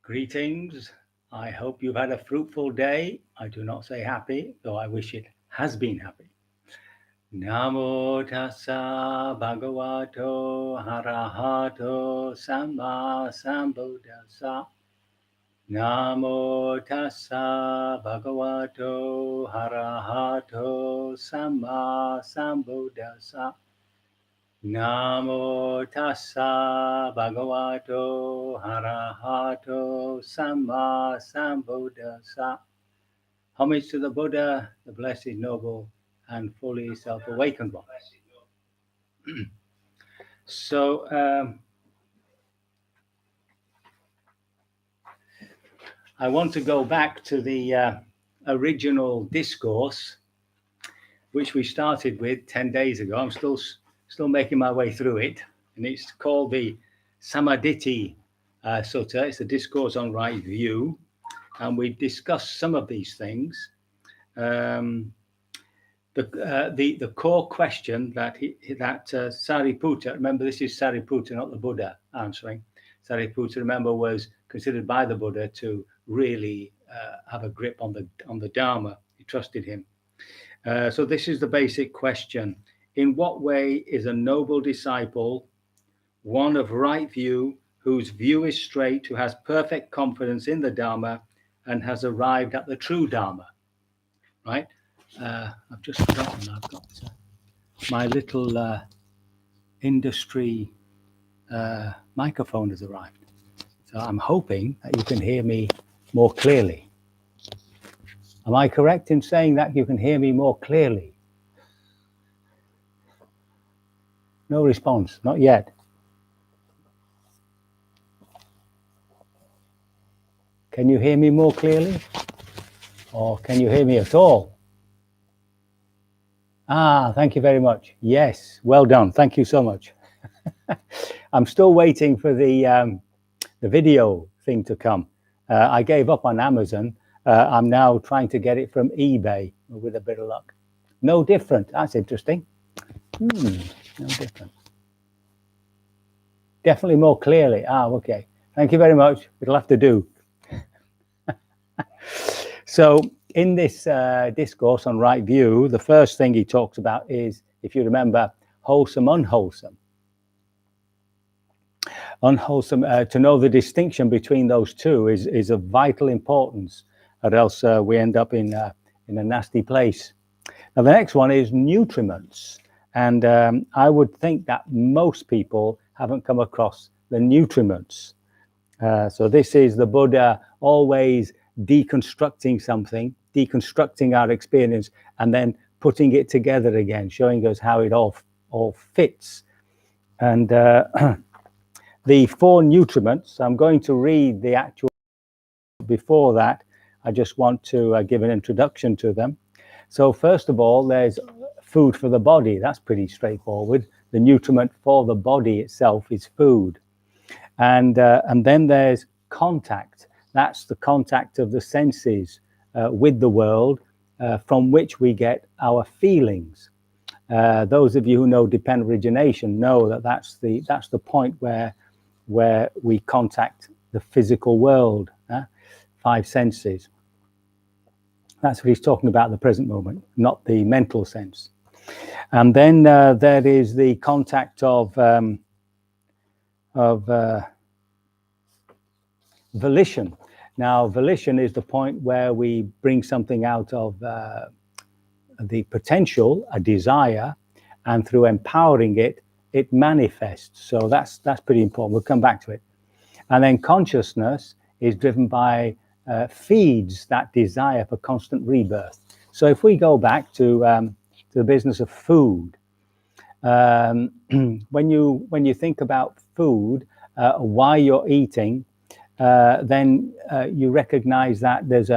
Greetings. I hope you've had a fruitful day. I do not say happy, though I wish it has been happy. Namo tassa bhagavato harahato samma sambuddhassa. Namo tassa bhagavato harahato samma sambuddhassa. Namo tassa bhagavato harahato samma sambuddhassa. Homage to the Buddha, the blessed, noble, and fully self-awakened one. So I want to go back to the original discourse, which we started with 10 days ago. I'm still making my way through it, and it's called the Samaditi Sutta. It's a discourse on right view, and we discussed some of these things. The core question that Sariputta, remember this is Sariputta, not the Buddha answering. Sariputta, remember, was considered by the Buddha to really have a grip on the Dharma. He trusted him. So this is the basic question. In what way is a noble disciple one of right view, whose view is straight, who has perfect confidence in the Dharma and has arrived at the true Dharma? Right? I've just forgotten. I've got my little industry microphone has arrived. So I'm hoping that you can hear me more clearly. Am I correct in saying that you can hear me more clearly? No response, not yet. Can you hear me more clearly? Or can you hear me at all? Thank you very much. Yes, well done. Thank you so much. I'm still waiting for the video thing to come. I gave up on Amazon. I'm now trying to get it from eBay with a bit of luck. No different. That's interesting. No different. Definitely more clearly. Okay. Thank you very much. It'll have to do. So in this discourse on right view, the first thing he talks about is, if you remember, wholesome, unwholesome. Unwholesome, to know the distinction between those two is of vital importance, or else we end up in a nasty place. Now the next one is nutriments, and I would think that most people haven't come across the nutriments. So this is the Buddha always deconstructing something, deconstructing our experience, and then putting it together again, showing us how it all fits. And the four nutriments, I'm going to read the actual. Before that, I just want to give an introduction to them. So first of all, there's food for the body. That's pretty straightforward. The nutriment for the body itself is food. And then there's contact. That's the contact of the senses with the world, from which we get our feelings. Those of you who know dependent origination know that that's the point where we contact the physical world, five senses. That's what he's talking about at the present moment, not the mental sense. And then there is the contact of volition. Now, volition is the point where we bring something out of the potential, a desire, and through empowering it, it manifests. So that's pretty important. We'll come back to it. And then consciousness is driven by feeds that desire for constant rebirth. So if we go back to the business of food, when you think about food, why you're eating, then you recognize that there's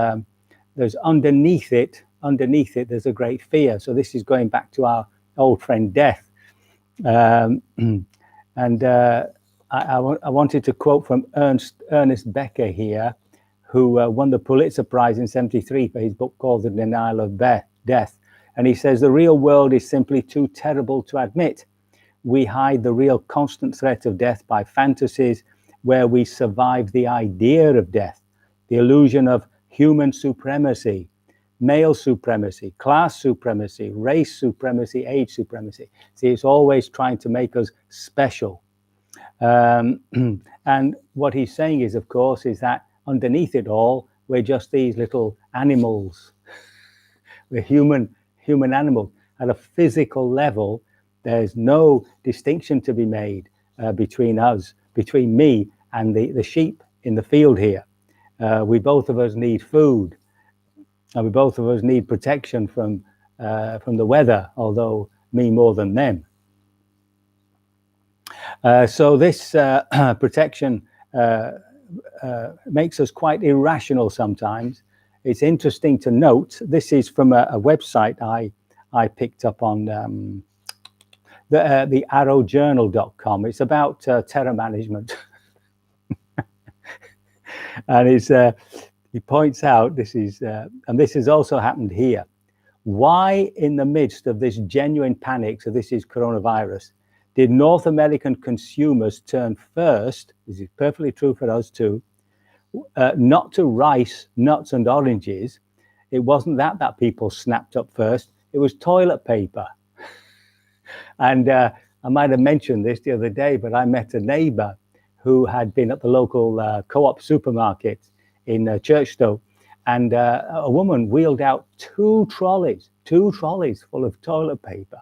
underneath it there's a great fear. So this is going back to our old friend death. And I wanted to quote from Ernest Becker here, who won the Pulitzer Prize in '73 for his book called The Denial of Death. And he says, the real world is simply too terrible to admit. We hide the real constant threat of death by fantasies where we survive the idea of death, the illusion of human supremacy, male supremacy, class supremacy, race supremacy, age supremacy. See, it's always trying to make us special. And what he's saying is, of course, is that underneath it all, we're just these little animals. We're human animals. At a physical level, there's no distinction to be made between us, between me and the sheep in the field here. We both of us need food, and we both of us need protection from the weather, although me more than them. So this protection makes us quite irrational sometimes. It's interesting to note, this is from a website I picked up on the arrowjournal.com. It's about terror management. And he points out, this is, and this has also happened here, why in the midst of this genuine panic, so this is coronavirus, did North American consumers turn first, this is perfectly true for us too, not to rice, nuts and oranges. It wasn't that people snapped up first, it was toilet paper. And I might have mentioned this the other day, but I met a neighbor who had been at the local co-op supermarket in Churchstowe, and a woman wheeled out two trolleys full of toilet paper.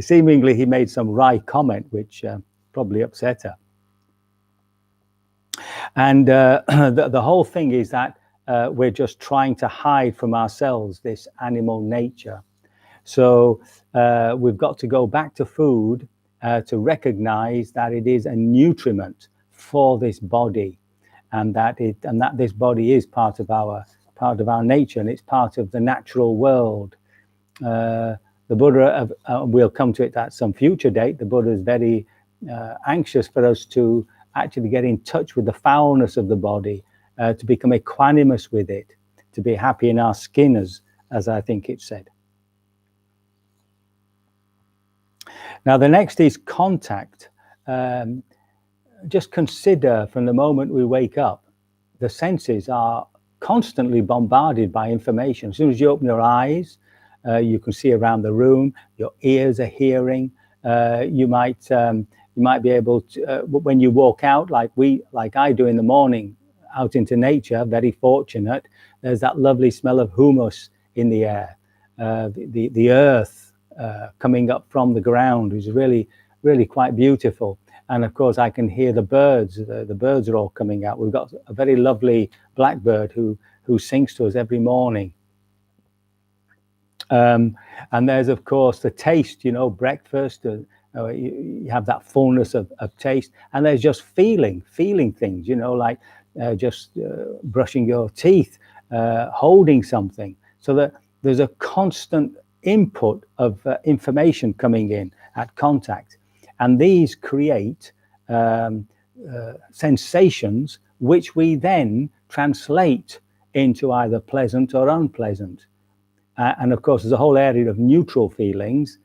Seemingly he made some wry comment, which probably upset her. And the whole thing is that we're just trying to hide from ourselves this animal nature. So we've got to go back to food to recognize that it is a nutriment for this body, and that this body is part of our nature, and it's part of the natural world. The Buddha, we'll come to it at some future date, the Buddha is very anxious for us to actually get in touch with the foulness of the body, to become equanimous with it, to be happy in our skin, as I think it said. Now, the next is contact. Just consider from the moment we wake up, the senses are constantly bombarded by information. As soon as you open your eyes, you can see around the room, your ears are hearing. You might be able to, when you walk out, like I do in the morning, out into nature, very fortunate, there's that lovely smell of humus in the air. The earth coming up from the ground is really, really quite beautiful. And of course, I can hear the birds. The birds are all coming out. We've got a very lovely blackbird who sings to us every morning. And there's, of course, the taste, breakfast. You have that fullness of taste. And there's just feeling things, like just brushing your teeth, holding something. So that there's a constant input of information coming in at contact. And these create sensations which we then translate into either pleasant or unpleasant. And of course, there's a whole area of neutral feelings.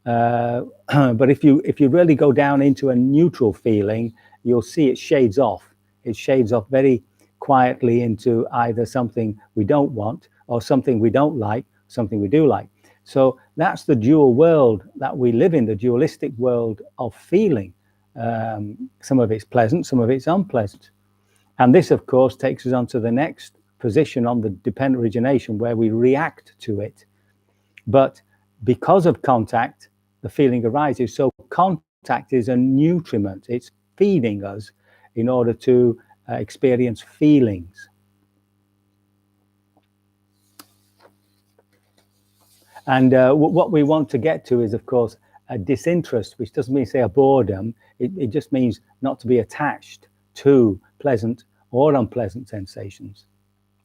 But if you really go down into a neutral feeling, you'll see it shades off. It shades off very quietly into either something we don't want or something we don't like, something we do like. So that's the dual world that we live in, the dualistic world of feeling. Some of it's pleasant, some of it's unpleasant. And this, of course, takes us on to the next position on the dependent origination, where we react to it. But because of contact, the feeling arises. So contact is a nutriment. It's feeding us in order to experience feelings. And what we want to get to is, of course, a disinterest, which doesn't mean, say, a boredom. It just means not to be attached to pleasant or unpleasant sensations.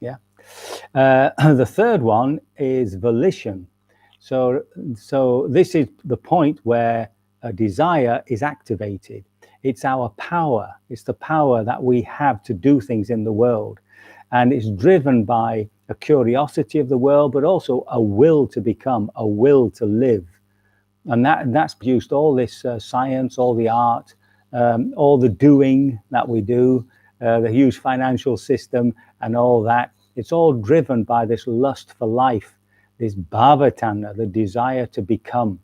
Yeah. The third one is volition. So this is the point where a desire is activated. It's our power. It's the power that we have to do things in the world. And it's driven by a curiosity of the world, but also a will to become, a will to live. And that's produced all this science, all the art, all the doing that we do, the huge financial system and all that, it's all driven by this lust for life, this bhavatana, the desire to become.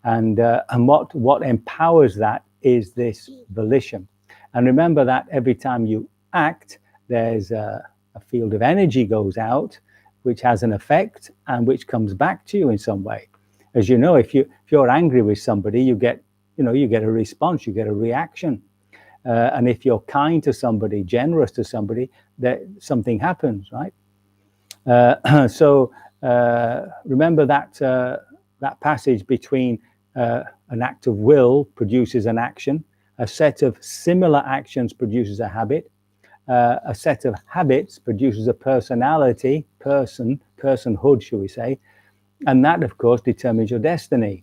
And what empowers that is this volition. And remember that every time you act, there's a field of energy goes out, which has an effect and which comes back to you in some way. As you know, if you're angry with somebody, you get a response, you get a reaction. And if you're kind to somebody, generous to somebody, that something happens, right? So remember that passage between an act of will produces an action, a set of similar actions produces a habit, a set of habits produces a personality, personhood, shall we say, and that, of course, determines your destiny.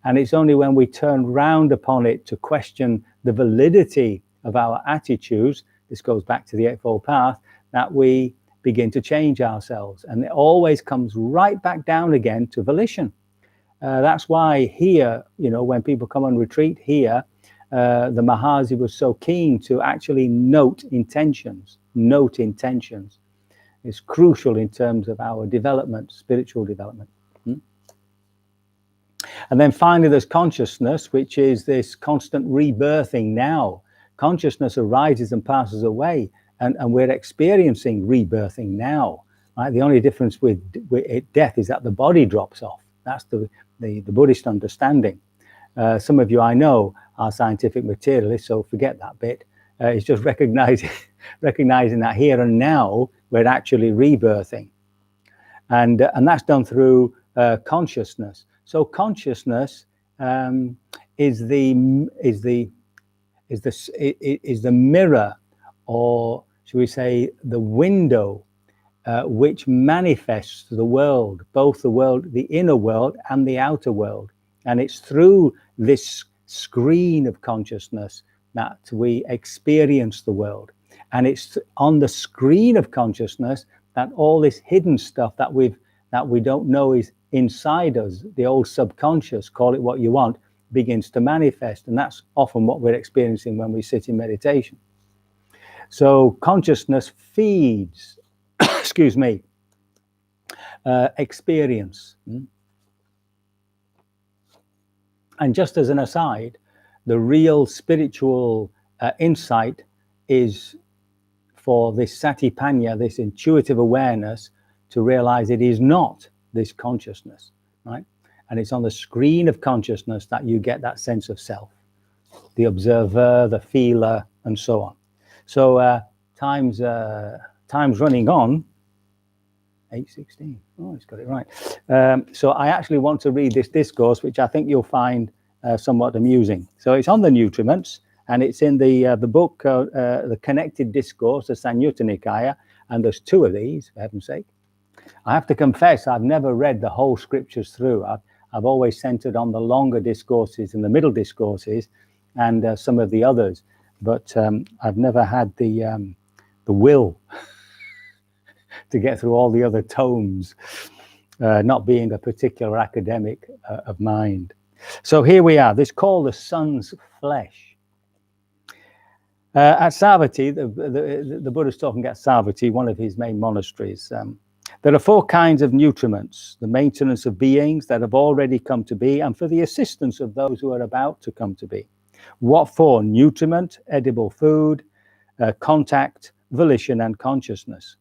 And it's only when we turn round upon it to question the validity of our attitudes, this goes back to the Eightfold Path, that we begin to change ourselves. And it always comes right back down again to volition. That's why here, when people come on retreat here, the Mahasi was so keen to actually note intentions. It's crucial in terms of our development, spiritual development. And then finally, there's consciousness, which is this constant rebirthing now. Consciousness arises and passes away, and we're experiencing rebirthing now. Right? The only difference with death is that the body drops off. That's the Buddhist understanding. Some of you I know are scientific materialists, so forget that bit. It's just recognizing that here and now we're actually rebirthing, and that's done through consciousness. So consciousness is the mirror, or should we say the window, which manifests the world, both the inner world and the outer world. And it's through this screen of consciousness that we experience the world. And it's on the screen of consciousness that all this hidden stuff that we don't know is inside us, the old subconscious, call it what you want, begins to manifest. And that's often what we're experiencing when we sit in meditation. So consciousness feeds, excuse me, experience. And just as an aside, the real spiritual insight is for this satipanya, this intuitive awareness, to realize it is not this consciousness, right? And it's on the screen of consciousness that you get that sense of self, the observer, the feeler, and so on. So time's running on. 8:16. Oh, he's got it right. So I actually want to read this discourse, which I think you'll find somewhat amusing. So it's on the nutriments, and it's in the book, the Connected Discourse, the Samyutta Nikaya, and there's two of these, for heaven's sake. I have to confess, I've never read the whole scriptures through. I've always centered on the longer discourses and the middle discourses, and some of the others, but I've never had the will to get through all the other tomes, not being a particular academic of mind. So here we are, this called the sun's flesh. At Savatthi, the Buddha's talking at Savatthi, one of his main monasteries. There are 4 kinds of nutriments: the maintenance of beings that have already come to be, and for the assistance of those who are about to come to be. What for? Nutriment, edible food, contact, volition, and consciousness.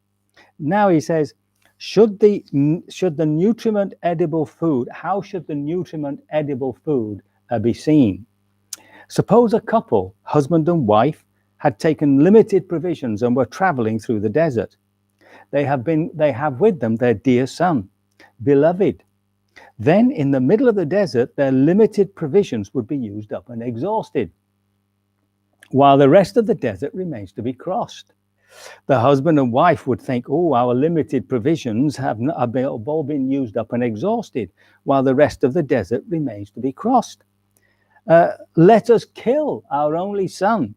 Now he says, should the nutriment edible food, how should the nutriment edible food be seen? Suppose a couple, husband and wife, had taken limited provisions and were traveling through the desert. They have with them their dear son, beloved. Then in the middle of the desert, their limited provisions would be used up and exhausted, while the rest of the desert remains to be crossed. The husband and wife would think, oh, our limited provisions have all been used up and exhausted, while the rest of the desert remains to be crossed. Let us kill our only son,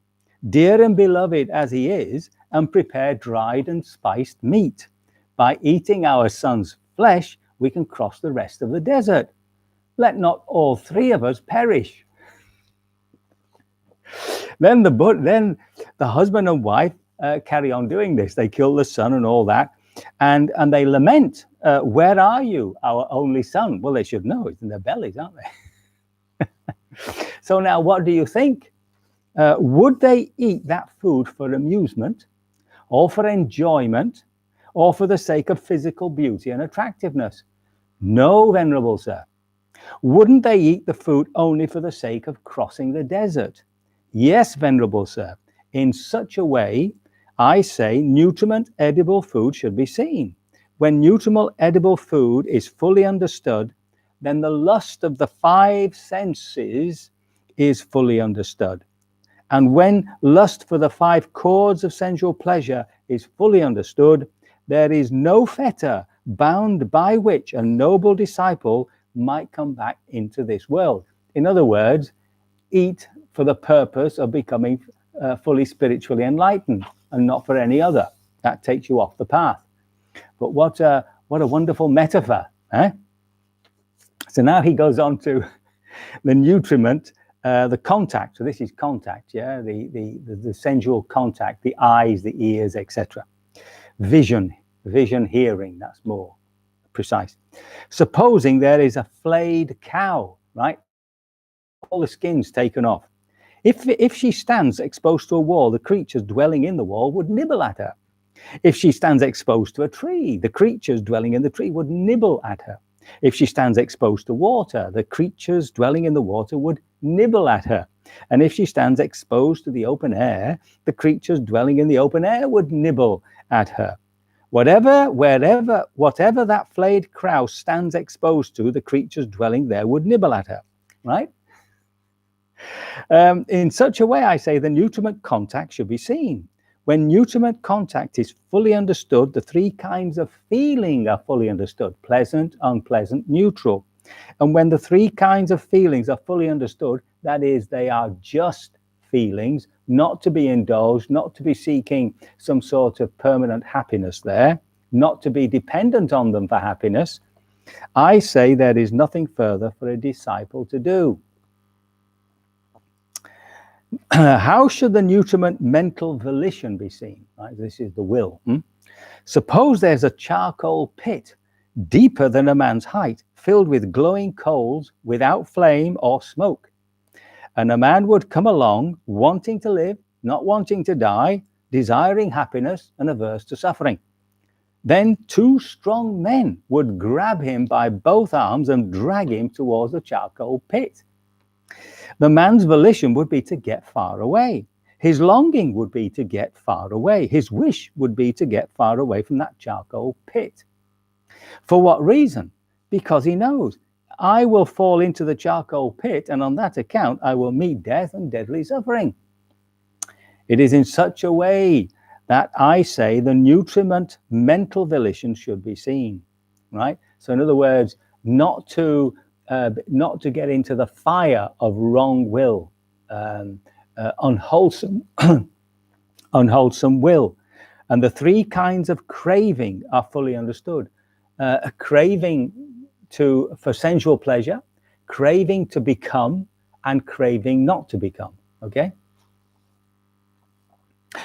dear and beloved as he is, and prepare dried and spiced meat. By eating our son's flesh, we can cross the rest of the desert. Let not all 3 of us perish. Then the husband and wife carry on doing this. They kill the son and all that, and they lament, where are you, our only son? Well, they should know, it's in their bellies, aren't they? So now what do you think? Would they eat that food for amusement, or for enjoyment, or for the sake of physical beauty and attractiveness? No, venerable sir. Wouldn't they eat the food only for the sake of crossing the desert? Yes, venerable sir. In such a way, I say, nutriment edible food should be seen. When nutriment edible food is fully understood, then the lust of the five senses is fully understood. And when lust for the five chords of sensual pleasure is fully understood, there is no fetter bound by which a noble disciple might come back into this world. In other words, eat for the purpose of becoming fully spiritually enlightened, and not for any other. That takes you off the path. But what a wonderful metaphor, eh? So now he goes on to the nutriment, the contact. So this is contact, yeah, the sensual contact, the eyes, the ears, etc. Vision, hearing, that's more precise. Supposing there is a flayed cow, right? All the skin's taken off. If she stands exposed to a wall, the creatures dwelling in the wall would nibble at her. If she stands exposed to a tree, the creatures dwelling in the tree would nibble at her. If she stands exposed to water, the creatures dwelling in the water would nibble at her. And if she stands exposed to the open air, the creatures dwelling in the open air would nibble at her. Whatever that flayed cow stands exposed to, the creatures dwelling there would nibble at her, right? In such a way, I say, the nutriment contact should be seen. When nutriment contact is fully understood, the three kinds of feeling are fully understood: pleasant, unpleasant, neutral. And when the three kinds of feelings are fully understood, that is, they are just feelings, not to be indulged, not to be seeking some sort of permanent happiness there, not to be dependent on them for happiness, I say there is nothing further for a disciple to do. How should the nutriment mental volition be seen? Right? This is the will. Suppose there's a charcoal pit deeper than a man's height, filled with glowing coals without flame or smoke. And a man would come along wanting to live, not wanting to die, desiring happiness and averse to suffering. Then two strong men would grab him by both arms and drag him towards the charcoal pit. The man's volition would be to get far away. His longing would be to get far away. His wish would be to get far away from that charcoal pit. For what reason? Because he knows, I will fall into the charcoal pit, and on that account I will meet death and deadly suffering. It is in such a way that I say the nutriment mental volition should be seen, right? So in other words, not to get into the fire of wrong will, unwholesome will. And the three kinds of craving are fully understood. A craving for sensual pleasure, craving to become, and craving not to become, okay?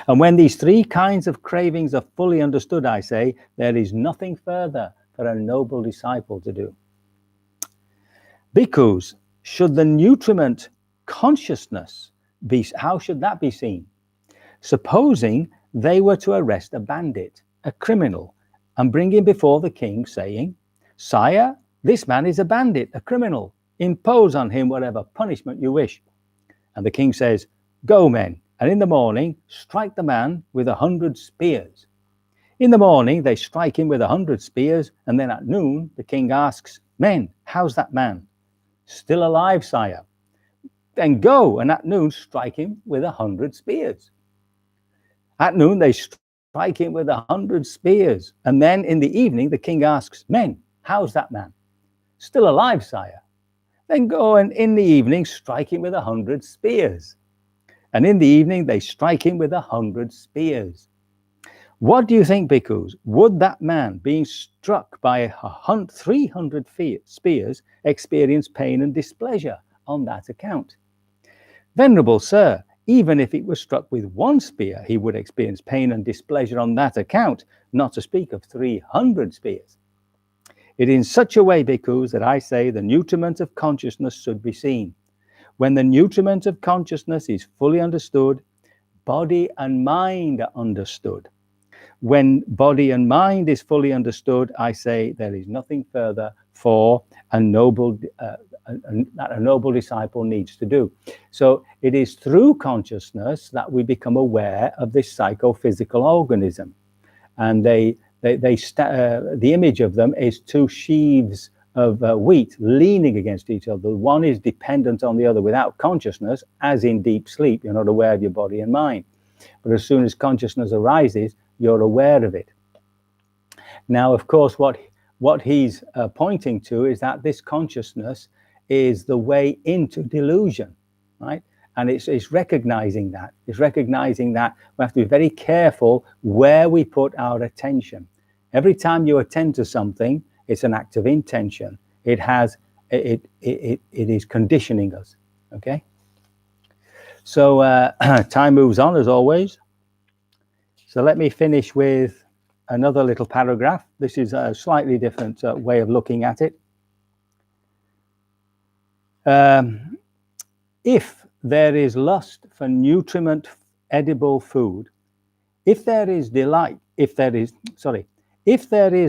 And when these three kinds of cravings are fully understood, I say, there is nothing further for a noble disciple to do. Bhikkhus, should the nutriment consciousness be, how should that be seen? Supposing they were to arrest a bandit, a criminal, and bring him before the king, saying, Sire, this man is a bandit, a criminal. Impose on him whatever punishment you wish. And the king says, Go, men, and in the morning strike the man with 100 spears. In the morning they strike him with 100 spears, and then at noon the king asks, Men, how's that man? Still alive, sire. Then go, and at noon strike him with 100 spears. At noon they strike him with 100 spears, and then in the evening the king asks, Men, how's that man? Still alive, sire. Then go, and in the evening strike him with 100 spears. And in the evening they strike him with 100 spears. What do you think, bhikkhus? Would that man, being struck by 300 spears, experience pain and displeasure on that account? Venerable sir, Even if it was struck with one spear, he would experience pain and displeasure on that account, not to speak of 300 spears. It is in such a way, bhikkhus, that I say the nutriment of consciousness should be seen. When the nutriment of consciousness is fully understood, body and mind are understood. When body and mind is fully understood, I say there is nothing further for a noble disciple needs to do. So it is through consciousness that we become aware of this psychophysical organism. And the image of them is two sheaves of wheat leaning against each other. One is dependent on the other without consciousness, as in deep sleep. You're not aware of your body and mind. But as soon as consciousness arises, you're aware of it. Now, of course, what he's pointing to is that this consciousness is the way into delusion, right? And it's recognizing that. It's recognizing that we have to be very careful where we put our attention. Every time you attend to something, it's an act of intention. It is conditioning us, okay? So time moves on, as always. So let me finish with another little paragraph. This is a slightly different way of looking at it. If there is lust for nutriment edible food, if there is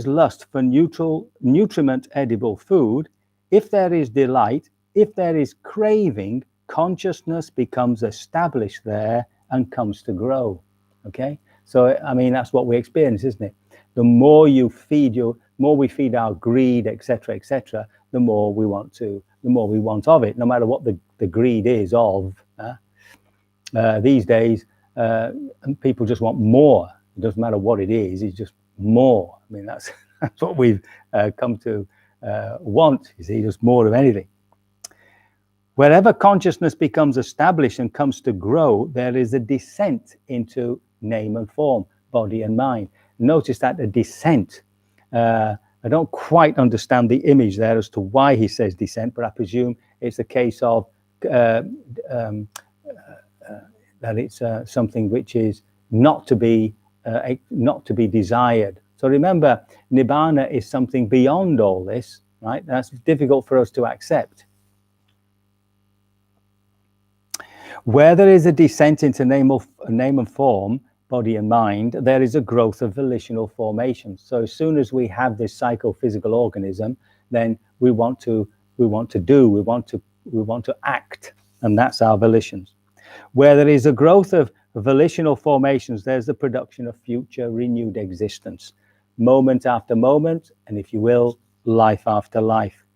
lust for nutriment edible food, if there is delight, if there is craving, consciousness becomes established there and comes to grow. Okay, so I mean that's what we experience, isn't it? The more you feed more we feed our greed, etc., etc., the more we want of it, no matter what the greed is of. These days, people just want more. It doesn't matter what it is; it's just more. I mean, that's what we've come to want. You see, just more of anything. Wherever consciousness becomes established and comes to grow, there is a descent into name and form, body and mind. Notice that a descent. I don't quite understand the image there as to why he says descent, but I presume it's a case of that it's something which is not to be desired. So remember, nibbana is something beyond all this, right? That's difficult for us to accept. Where there is a descent into name and form, body and mind, there is a growth of volitional formation. So as soon as we have this psychophysical organism, then we want to act, and that's our volitions. Where there is a growth of volitional formations, there's the production of future renewed existence, moment after moment, and if you will, life after life.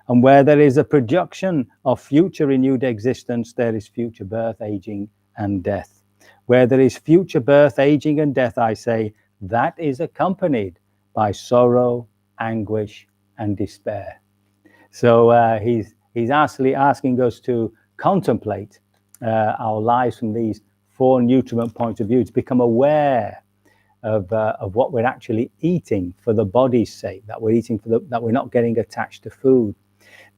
And where there is a production of future renewed existence, there is future birth, aging, and death. Where there is future birth, aging, and death, I say, that is accompanied by sorrow, anguish, and despair. So he's actually asking us to contemplate our lives from these four nutriment points of view, to become aware of what we're actually eating for the body's sake, that we're eating that we're not getting attached to food,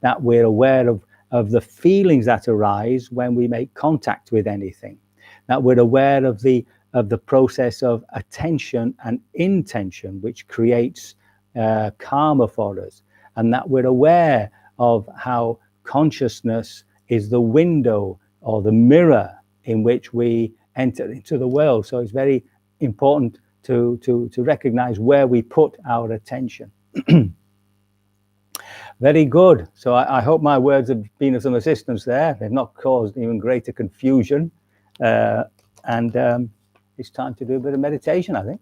that we're aware of the feelings that arise when we make contact with anything, that we're aware of the process of attention and intention, which creates karma for us, and that we're aware of how consciousness is the window or the mirror in which we enter into the world. So it's very important to recognize where we put our attention. Very good. So I hope my words have been of some assistance there. They've not caused even greater confusion. And it's time to do a bit of meditation, I think.